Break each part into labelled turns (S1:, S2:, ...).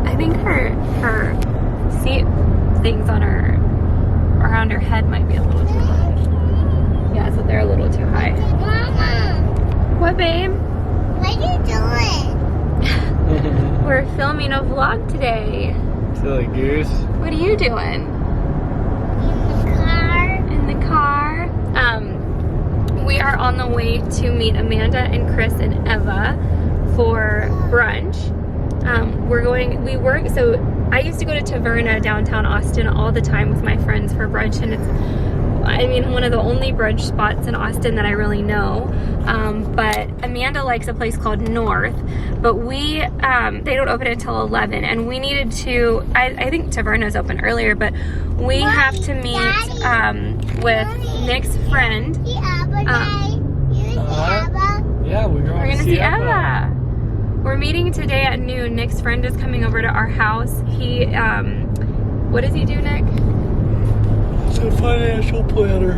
S1: I think her seat things on her around her head might be a little too high. Yeah, so they're a little too high.
S2: Mama,
S1: What, babe?
S2: what are you doing?
S1: We're filming a vlog today.
S3: Silly goose.
S1: What are you doing?
S2: In the car.
S1: In the car. We are on the way to meet Amanda and Chris and Eva for brunch. So I used to go to Taverna downtown Austin all the time with my friends for brunch, and it's, I mean, one of the only brunch spots in Austin that I really know. But Amanda likes a place called North, but they don't open until 11, and we needed to, I think Taverna's open earlier, but we have to meet with Nick's friend.
S3: Yeah, we're going to see Eva.
S1: We're meeting today at noon. Nick's friend is coming over to our house. He, what does he do, Nick?
S3: He's a financial planner.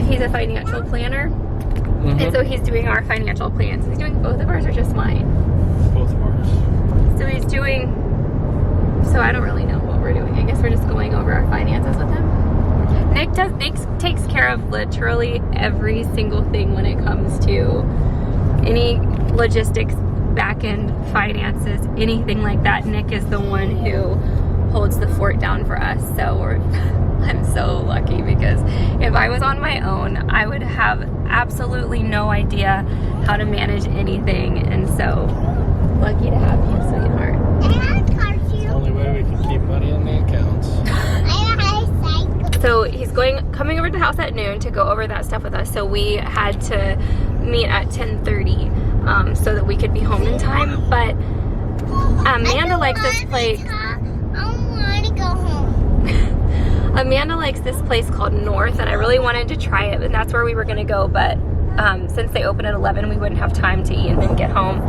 S1: He's a financial planner. And so he's doing our financial plans. He's doing both of ours or just mine?
S3: Both of ours.
S1: So he's doing, so I don't really know what we're doing. I guess we're just going over our finances with him. Nick takes care of literally every single thing when it comes to any logistics, back-end finances, anything like that. Nick is the one who holds the fort down for us. So I'm so lucky, because if I was on my own, I would have absolutely no idea how to manage anything. And so lucky to have you, sweetheart.
S3: It's the only way we can keep money in the accounts.
S1: So he's coming over to the house at noon to go over that stuff with us. So we had to meet at 10:30 so that we could be home in time. But Amanda likes this place.
S2: I want to go home.
S1: Amanda likes this place called North, and I really wanted to try it, and that's where we were gonna go, but since they open at 11, we wouldn't have time to eat and then get home.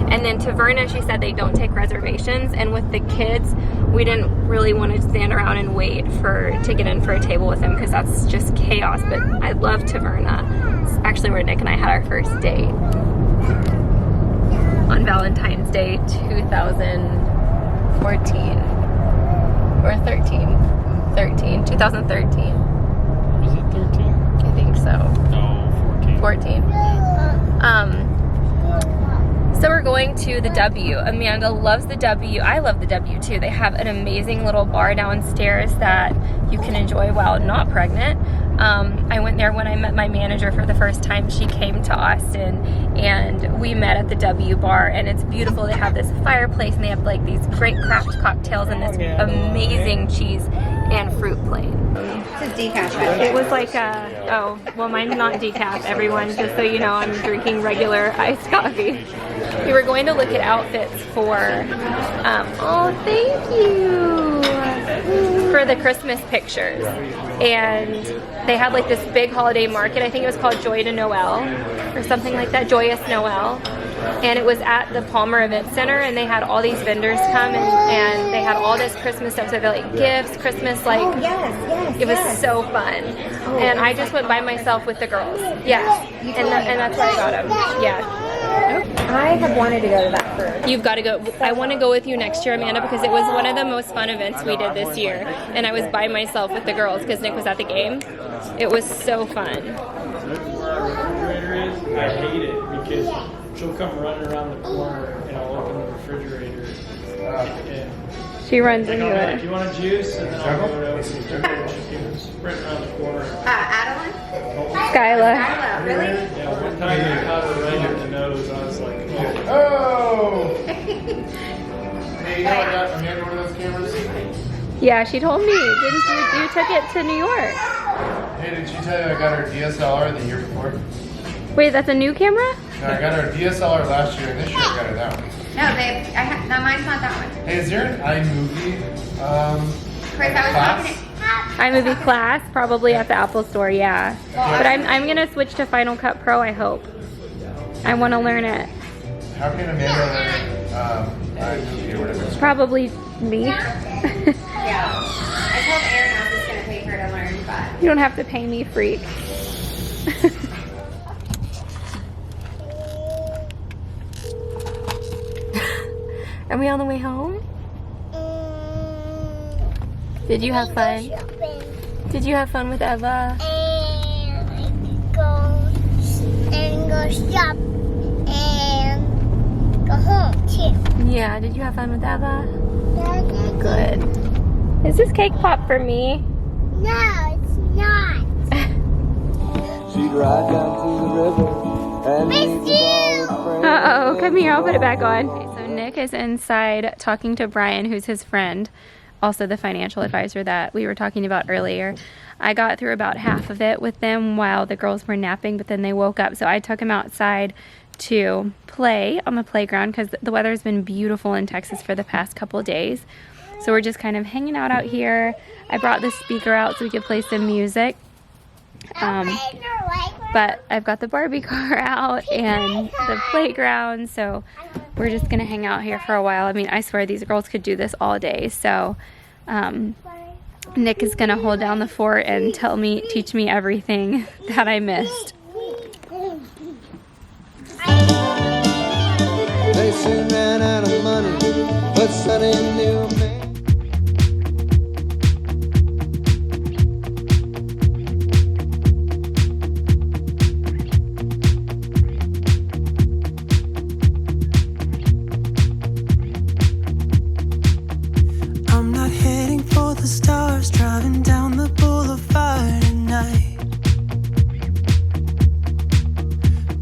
S1: And then Taverna, she said they don't take reservations, and with the kids, we didn't really want to stand around and wait to get in for a table with them, because that's just chaos. But I love Taverna. It's actually where Nick and I had our first date on Valentine's Day 2014 or 2013.
S3: Was it 13?
S1: I think so.
S3: No, 14.
S1: 14. So we're going to the W. Amanda loves the W. I love the W too. They have an amazing little bar downstairs that you can enjoy while not pregnant. I went there when I met my manager for the first time. She came to Austin, and we met at the W bar, and it's beautiful. They have this fireplace, and they have like these great craft cocktails and this amazing cheese and fruit plate.
S4: It's decaf.
S1: It was like oh, well, mine's not decaf, everyone, just so you know. I'm drinking regular iced coffee. We were going to look at outfits for, oh, thank you, for the Christmas pictures. And they had like this big holiday market. I think it was called Joy to Noel or something like that, Joyous Noel. And it was at the Palmer Event Center, and they had all these vendors come, and they had all this Christmas stuff. So they like gifts, Christmas, like, it was so fun. And I just went by myself with the girls. Yes, and that's where I got them. Yeah.
S4: I have wanted to go to that for.
S1: You've got to go. I want to go with you next year, Amanda, because it was one of the most fun events we did this year. And I was by myself with the girls because Nick was at the game. It was so fun.
S3: Where our refrigerator is, I hate it because she'll come running around the corner and I'll open the refrigerator. And
S1: She runs
S3: like,
S1: into
S3: do
S1: it.
S3: you want a juice? And then I'll go to open the refrigerator. She's sprinting around the corner.
S4: Adeline?
S1: Skyla.
S4: Skyla, really?
S3: Yeah, one time I caught her right in the nose. I was like,
S5: Oh! Hey, you know I got Amanda one of those cameras?
S1: Yeah, she told me. Didn't you took it to New York?
S5: Hey, did she tell you I got her DSLR the year before?
S1: Wait, that's a new camera?
S5: No, I got her DSLR last year, and this year I got her that one.
S4: No, babe. No, mine's not that one.
S5: Hey, is there an iMovie?
S4: Chris, I was talking to.
S1: iMovie Class, probably at the Apple Store, yeah. But I'm gonna switch to Final Cut Pro, I hope. I want to learn it.
S5: How can Amanda learn iMovie or whatever it's called?
S1: Probably me.
S4: Yeah. I told Aaryn I was just going to pay for her to learn, but.
S1: You don't have to pay me, freak. Are we on the way home? Did you have fun? Did you have fun with Eva?
S2: And go shop and go home too.
S1: Yeah, did you have fun with Eva? Good. Is this cake pop for me?
S2: No, it's not.
S6: She'd ride down to the river and
S2: Miss you.
S1: Uh-oh, come here, I'll put it back on. Okay, so Nick is inside talking to Brian, who's his friend, also the financial advisor that we were talking about earlier. I got through about half of it with them while the girls were napping, but then they woke up, so I took them outside to play on the playground because the weather's been beautiful in Texas for the past couple days. So we're just kind of hanging out here. I brought the speaker out so we could play some music. But I've got the Barbie car out and the playground, so we're just gonna hang out here for a while. I mean, I swear these girls could do this all day. So Nick is gonna hold down the fort and teach me everything that I missed.
S6: They soon ran out of money, but Sonny knew a man.
S7: I'm not heading for the stars, driving down the boulevard at night.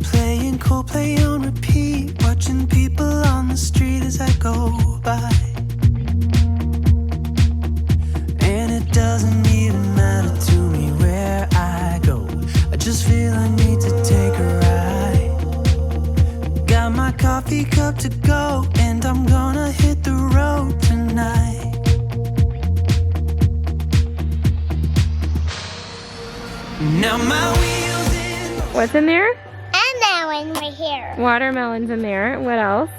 S7: Playing Coldplay on repeat, watching people on the street as I go by. And it doesn't even matter to me where I go, I just feel I need to take a ride. Got my coffee cup to go, and I'm gonna hit the road tonight. Now my wheels in.
S1: What's in there?
S2: And that one right here.
S1: Watermelons in there. What else?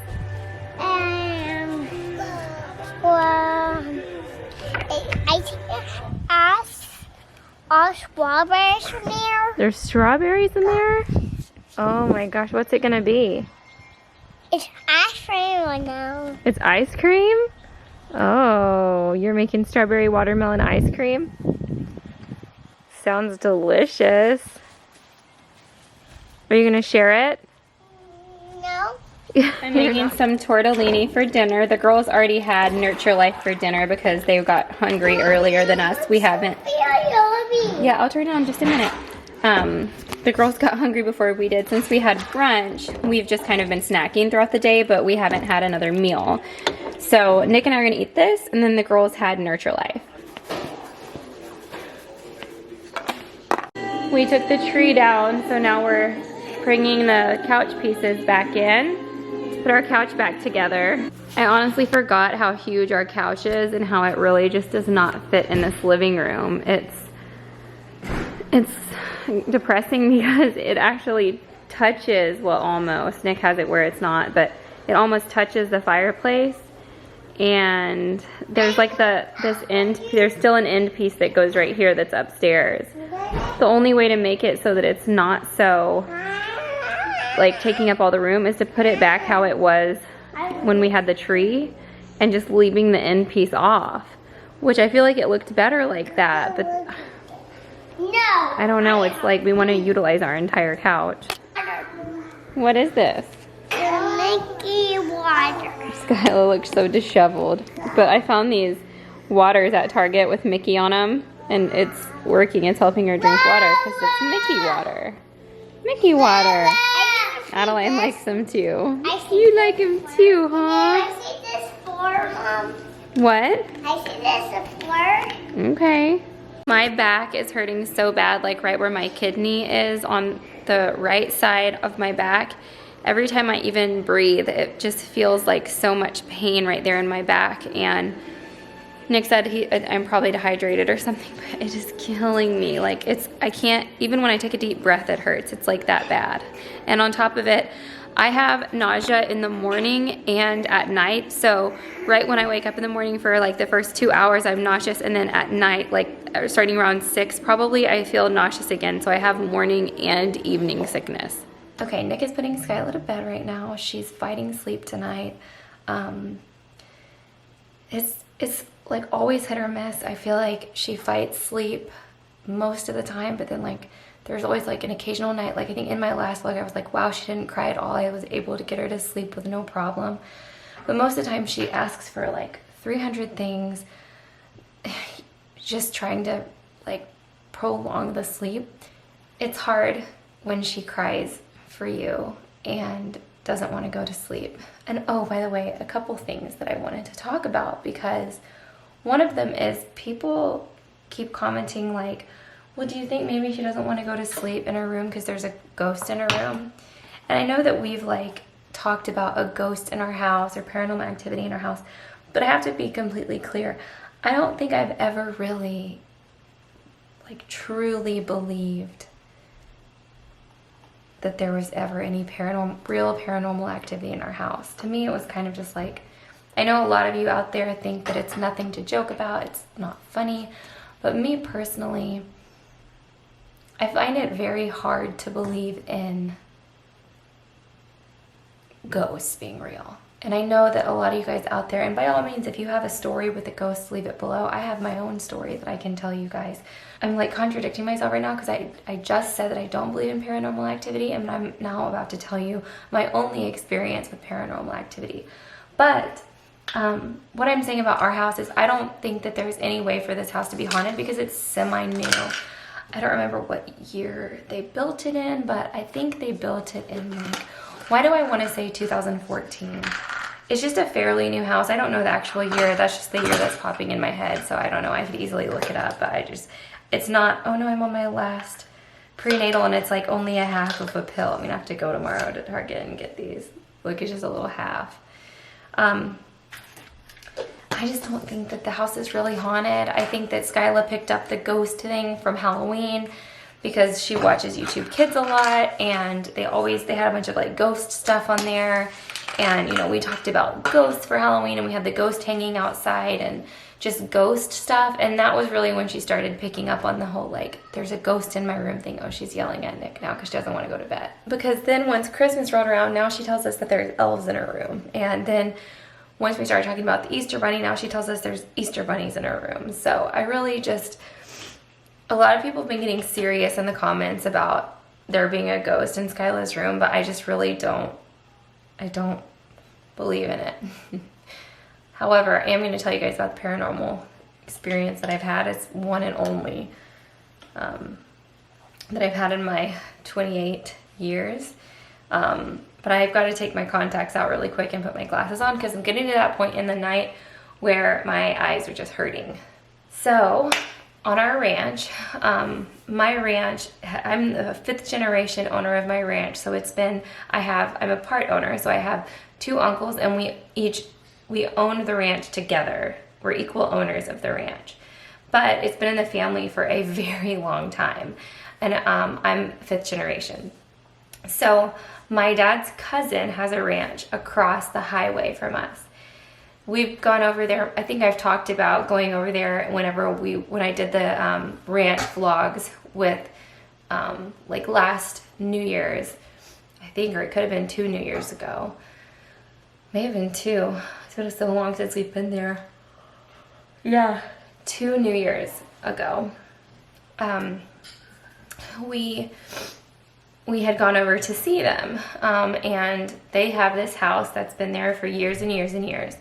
S2: Well, I think all strawberries from there.
S1: There's strawberries in there? Oh my gosh, what's it gonna be?
S2: It's ice cream right now.
S1: It's ice cream? Oh, you're making strawberry watermelon ice cream? Sounds delicious. Are you gonna share it?
S2: No.
S1: I'm making some tortellini for dinner. The girls already had Nurture Life for dinner because they got hungry earlier than us. We haven't. Yeah, I'll turn it on in just a minute. The girls got hungry before we did. Since we had brunch, we've just kind of been snacking throughout the day, but we haven't had another meal. So Nick and I are gonna eat this, and then the girls had Nurture Life. We took the tree down, so now we're bringing the couch pieces back in to put our couch back together. I honestly forgot how huge our couch is and how it really just does not fit in this living room. It's depressing because it actually touches, well, almost. Nick has it where it's not, but it almost touches the fireplace. And there's like there's still an end piece that goes right here that's upstairs. The only way to make it so that it's not so like taking up all the room is to put it back how it was when we had the tree and just leaving the end piece off, which I feel like it looked better like that, but
S2: No.
S1: I don't know. It's like we want to utilize our entire couch. What is this?
S2: Mickey water.
S1: Skyla looks so disheveled. But I found these waters at Target with Mickey on them, and it's working. It's helping her drink water because it's Mickey water. Mickey water. Adeline likes them too. You like them too, huh?
S2: I see this floor, Mom.
S1: What?
S2: I see this floor.
S1: Okay. My back is hurting so bad, like right where my kidney is on the right side of my back. Every time I even breathe, it just feels like so much pain right there in my back. And Nick said I'm probably dehydrated or something, but it is killing me. Like I can't, even when I take a deep breath, it hurts. It's like that bad. And on top of it, I have nausea in the morning and at night. So right when I wake up in the morning for like the first 2 hours, I'm nauseous. And then at night, like starting around 6 probably, I feel nauseous again. So I have morning and evening sickness. Okay, Nick is putting Skyla to bed right now. She's fighting sleep tonight. it's like always hit or miss. I feel like she fights sleep most of the time, but then like there's always like an occasional night. Like I think in my last vlog I was like, wow, she didn't cry at all. I was able to get her to sleep with no problem. But most of the time she asks for like 300 things, just trying to like prolong the sleep. It's hard when she cries for you and doesn't want to go to sleep. And oh, by the way, a couple things that I wanted to talk about, because one of them is people keep commenting like, well, do you think maybe she doesn't want to go to sleep in her room because there's a ghost in her room? And I know that we've like talked about a ghost in our house or paranormal activity in our house, but I have to be completely clear. I don't think I've ever really like truly believed that there was ever any real paranormal activity in our house. To me, it was kind of just like, I know a lot of you out there think that it's nothing to joke about, it's not funny, but me personally, I find it very hard to believe in ghosts being real. And I know that a lot of you guys out there, and by all means, if you have a story with a ghost, leave it below. I have my own story that I can tell you guys. I'm like contradicting myself right now because I just said that I don't believe in paranormal activity, and I'm now about to tell you my only experience with paranormal activity. But what I'm saying about our house is I don't think that there's any way for this house to be haunted because it's semi-new. I don't remember what year they built it in, but I think they built it in like, why do I want to say 2014? It's just a fairly new house. I don't know the actual year. That's just the year that's popping in my head. So I don't know. I could easily look it up, but it's not, oh no, I'm on my last prenatal and it's like only a half of a pill. I'm gonna have to go tomorrow to Target and get these. Look, it's just a little half. I just don't think that the house is really haunted. I think that Skyla picked up the ghost thing from Halloween because she watches YouTube Kids a lot, and they had a bunch of like ghost stuff on there. And you know, we talked about ghosts for Halloween, and we had the ghost hanging outside and just ghost stuff. And that was really when she started picking up on the whole like, there's a ghost in my room thing. Oh, she's yelling at Nick now because she doesn't want to go to bed. Because then once Christmas rolled around, now she tells us that there's elves in her room. And then once we started talking about the Easter Bunny, now she tells us there's Easter bunnies in her room. So I really just, a lot of people have been getting serious in the comments about there being a ghost in Skyla's room, but I just really don't believe in it. However, I am going to tell you guys about the paranormal experience that I've had. It's one and only that I've had in my 28 years. But I've got to take my contacts out really quick and put my glasses on because I'm getting to that point in the night where my eyes are just hurting. So on our ranch, my ranch, I'm the 5th generation owner of my ranch. So I'm a part owner. So I have 2 uncles, and we own the ranch together. We're equal owners of the ranch, but it's been in the family for a very long time. And I'm 5th generation. So my dad's cousin has a ranch across the highway from us. We've gone over there. I think I've talked about going over there when I did the ranch vlogs with like last New Year's, I think, or it could have been 2 New Years ago. May have been 2. It's been so long since we've been there. Yeah, 2 New Years ago. We had gone over to see them, and they have this house that's been there for years and years and years.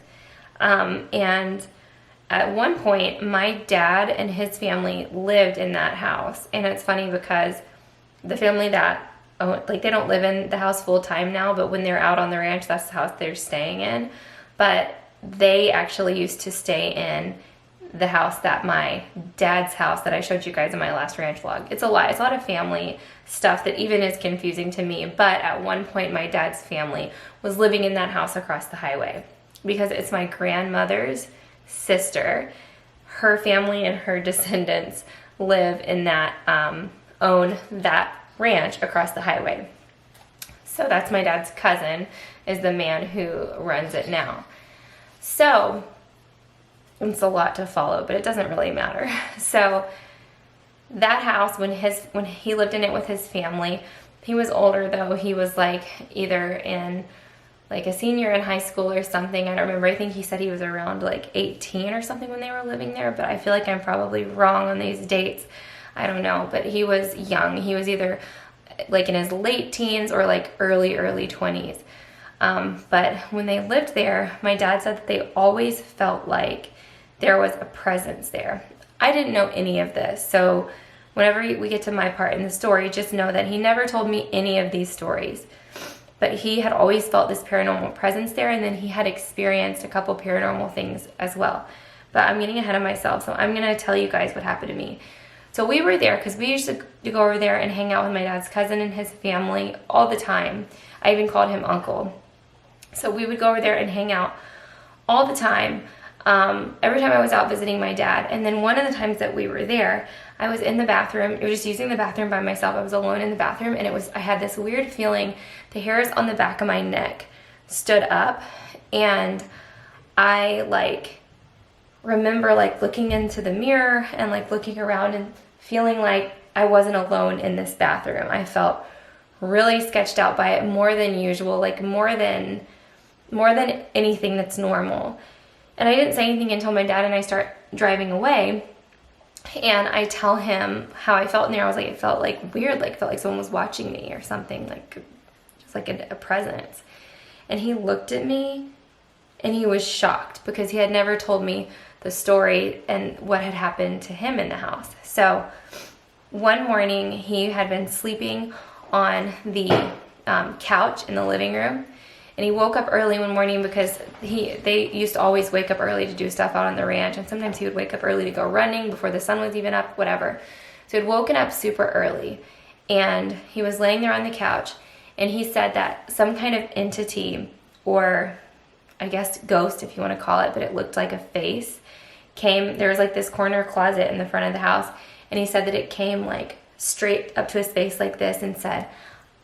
S1: And at one point, my dad and his family lived in that house. And it's funny because the family that, they don't live in the house full time now, but when they're out on the ranch, that's the house they're staying in. But they actually used to stay in the house that my dad's house that I showed you guys in my last ranch vlog. It's a lot of family stuff that even is confusing to me. But at one point, my dad's family was living in that house across the highway because it's my grandmother's sister. Her family and her descendants live in that, own that ranch across the highway. So that's my dad's cousin, is the man who runs it now. So it's a lot to follow, but it doesn't really matter. So that house, when he lived in it with his family, he was older though. He was like either in like a senior in high school or something. I don't remember. I think he said he was around like 18 or something when they were living there, but I feel like I'm probably wrong on these dates. I don't know, but he was young. He was either like in his late teens or like early 20s. But when they lived there, my dad said that they always felt like there was a presence there. I didn't know any of this, so whenever we get to my part in the story, just know that he never told me any of these stories. But he had always felt this paranormal presence there, and then he had experienced a couple paranormal things as well. But I'm getting ahead of myself, so I'm going to tell you guys what happened to me. So we were there because we used to go over there and hang out with my dad's cousin and his family all the time. I even called him uncle. So we would go over there and hang out all the time. Every time I was out visiting my dad. And then one of the times that we were there, I was in the bathroom. I was just using the bathroom by myself. I was alone in the bathroom, and I had this weird feeling. The hairs on the back of my neck stood up, and I like remember like looking into the mirror and like looking around and feeling like I wasn't alone in this bathroom. I felt really sketched out by it, more than usual, like more than anything that's normal. And I didn't say anything until my dad and I start driving away, and I tell him how I felt in there. I was like, it felt like weird, like it felt like someone was watching me or something, like just like a presence. And he looked at me and he was shocked because he had never told me the story and what had happened to him in the house. So one morning he had been sleeping on the couch in the living room, and he woke up early one morning because they used to always wake up early to do stuff out on the ranch, and sometimes he would wake up early to go running before the sun was even up, whatever. So he'd woken up super early, and he was laying there on the couch, and he said that some kind of entity, or I guess ghost if you want to call it, but it looked like a face, came. There was like this corner closet in the front of the house, and he said that it came like straight up to his face like this and said,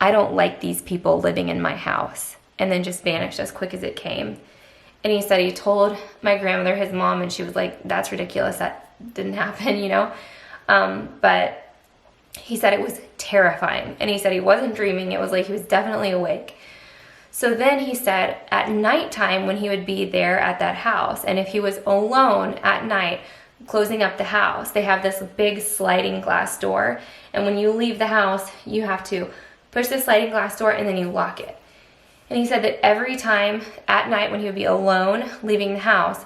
S1: "I don't like these people living in my house," and then just vanished as quick as it came. And he said he told my grandmother, his mom, and she was like, "That's ridiculous, that didn't happen," you know. But he said it was terrifying, and he said he wasn't dreaming. It was like he was definitely awake. So then he said at nighttime when he would be there at that house, and if he was alone at night closing up the house, they have this big sliding glass door, and when you leave the house you have to push the sliding glass door and then you lock it. And he said that every time at night when he would be alone leaving the house,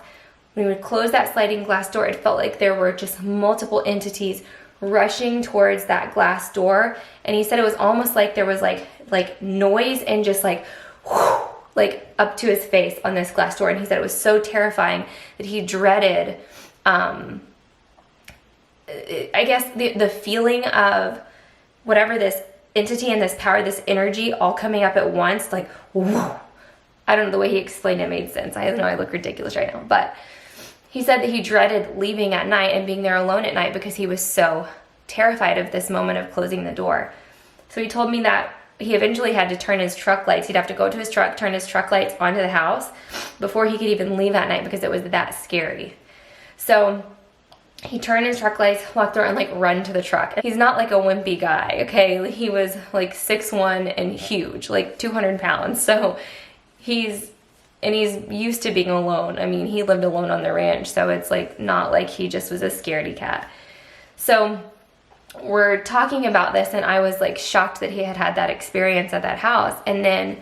S1: when he would close that sliding glass door, it felt like there were just multiple entities rushing towards that glass door. And he said it was almost like there was like noise and just like whoosh, like up to his face on this glass door. And he said it was so terrifying that he dreaded I guess the feeling of whatever this entity and this power, this energy all coming up at once, like whoo. I don't know, the way he explained it made sense. I know I look ridiculous right now, but he said that he dreaded leaving at night and being there alone at night because he was so terrified of this moment of closing the door. So he told me that he eventually had to turn his truck lights. He'd have to go to his truck, turn his truck lights onto the house before he could even leave at night because it was that scary. So he turned his truck lights, walked through, and like run to the truck. He's not like a wimpy guy, okay? He was like 6'1" and huge, like 200 pounds. So he's used to being alone. I mean, he lived alone on the ranch, so it's like not like he just was a scaredy cat. So we're talking about this, and I was like shocked that he had had that experience at that house. And then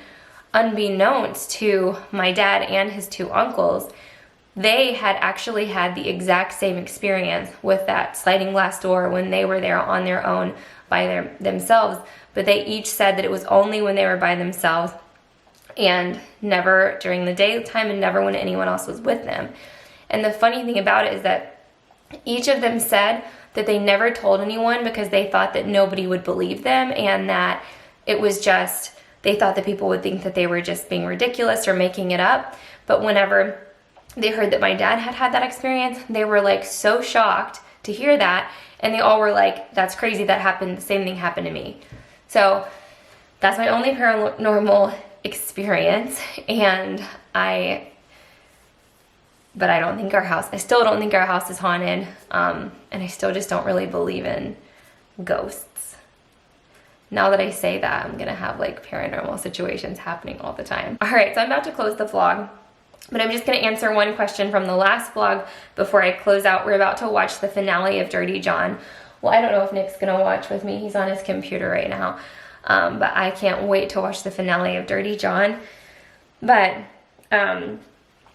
S1: unbeknownst to my dad and his two uncles, they had actually had the exact same experience with that sliding glass door when they were there on their own by themselves. But they each said that it was only when they were by themselves and never during the daytime and never when anyone else was with them. And the funny thing about it is that each of them said that they never told anyone because they thought that nobody would believe them, and that it was just, they thought that people would think that they were just being ridiculous or making it up. But whenever they heard that my dad had had that experience, they were like so shocked to hear that, and they all were like, "That's crazy, that happened, the same thing happened to me." So that's my only paranormal experience, and I don't think I still don't think our house is haunted, and I still just don't really believe in ghosts. now that I say that, I'm gonna have like paranormal situations happening all the time. All right, so I'm about to close the vlog, but I'm just gonna answer one question from the last vlog before I close out. We're about to watch the finale of Dirty John. Well, I don't know if Nick's gonna watch with me. He's on his computer right now. But I can't wait to watch the finale of Dirty John. But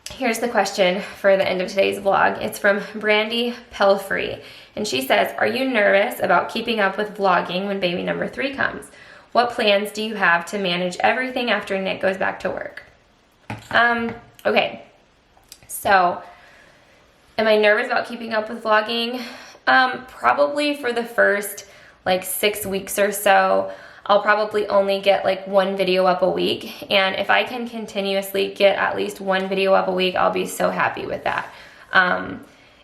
S1: here's the question for the end of today's vlog. It's from Brandy Pelfrey. And she says, are you nervous about keeping up with vlogging when baby number 3 comes? What plans do you have to manage everything after Nick goes back to work? Okay, so am I nervous about keeping up with vlogging? Probably for the first like 6 weeks or so. I'll probably only get like 1 video up a week, and if I can continuously get at least 1 video up a week, I'll be so happy with that.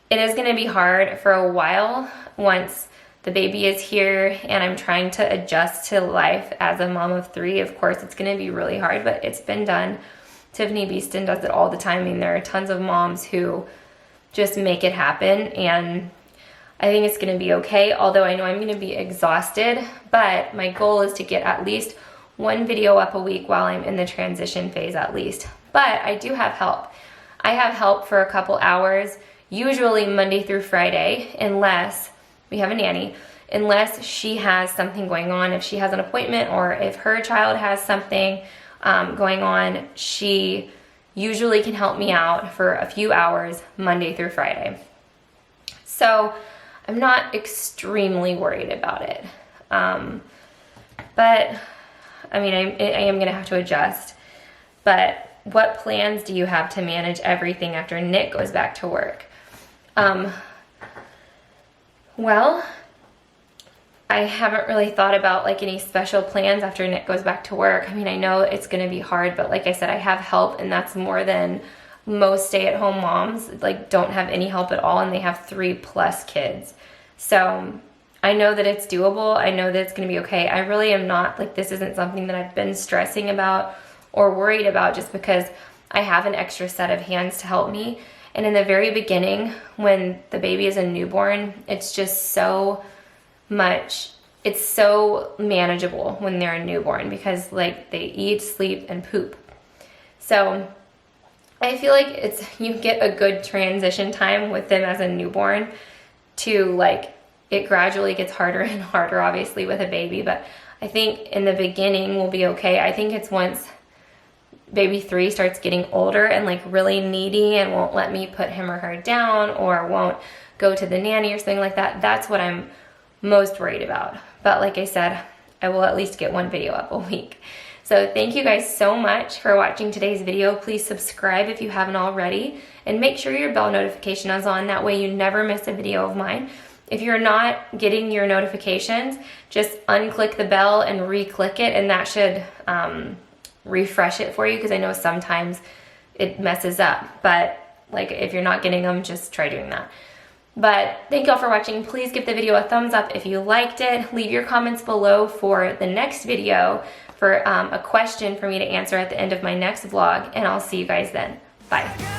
S1: It is going to be hard for a while once the baby is here and I'm trying to adjust to life as a mom of 3. Of course, it's going to be really hard, but it's been done. Tiffany Beeston does it all the time. I mean, there are tons of moms who just make it happen, and I think it's going to be okay, although I know I'm going to be exhausted, but my goal is to get at least 1 video up a week while I'm in the transition phase at least. But I do have help. I have help for a couple hours, usually Monday through Friday, unless we have a nanny, unless she has something going on. If she has an appointment or if her child has something going on, she usually can help me out for a few hours Monday through Friday. So I'm not extremely worried about it. But I mean, I am going to have to adjust. But what plans do you have to manage everything after Nick goes back to work? Well, I haven't really thought about like any special plans after Nick goes back to work. I mean, I know it's going to be hard, but like I said, I have help, and that's more than most stay-at-home moms like don't have any help at all, and they have 3+ kids. So I know that it's doable. I know that it's going to be okay. I really am not like, this isn't something that I've been stressing about or worried about, just because I have an extra set of hands to help me. And in the very beginning, when the baby is a newborn, it's just so much, it's so manageable when they're a newborn, because like they eat, sleep, and poop. So I feel like you get a good transition time with them as a newborn to like, it gradually gets harder and harder obviously with a baby, but I think in the beginning we'll be okay. I think it's once baby 3 starts getting older and like really needy and won't let me put him or her down or won't go to the nanny or something like that, that's what I'm most worried about. But like I said, I will at least get 1 video up a week. So thank you guys so much for watching today's video. Please subscribe if you haven't already, and make sure your bell notification is on. That way you never miss a video of mine. If you're not getting your notifications, just unclick the bell and re-click it, and that should refresh it for you, because I know sometimes it messes up. But like if you're not getting them, just try doing that. But thank y'all for watching. Please give the video a thumbs up if you liked it. Leave your comments below for the next video for a question for me to answer at the end of my next vlog, and I'll see you guys then. Bye.